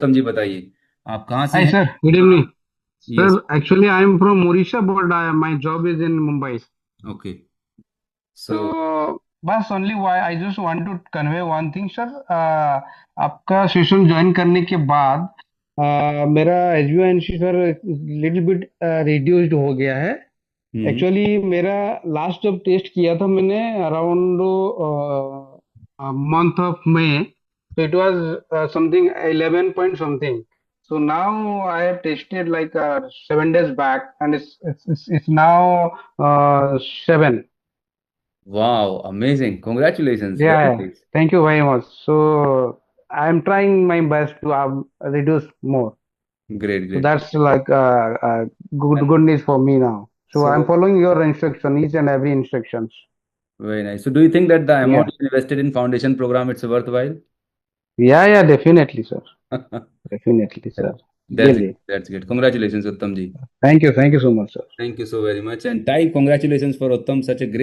उत्तम जी बताइए, आप कहाँ से Hi हैं? sir, good evening. Yes. Sir, actually I am from Mauritius, but my job is in Mumbai. Okay. So So, बस only why I just want to convey one thing, sir. आपका session join करने के बाद मेरा HbA1c sir little bit reduced हो गया है. हम्म। Actually मेरा लास्ट जब टेस्ट किया था मैंने around month of May, so it was something 11 point something. So now I have tested like 7 days back, and it's now 7. Wow, amazing, congratulations, very Yeah, nice. thank you very much. So I am trying my best to reduce more. Great So great. that's like good news for me now. So so I'm following your instruction, each and every instructions. Very nice. So do you think that the Yeah, amount invested in foundation programme it's worthwhile? yeah, definitely, sir. Definitely, sir. Really. That's great, congratulations Uttam ji. Thank you so much, sir. Thank you so very much. And Ty, congratulations for Uttam, such a great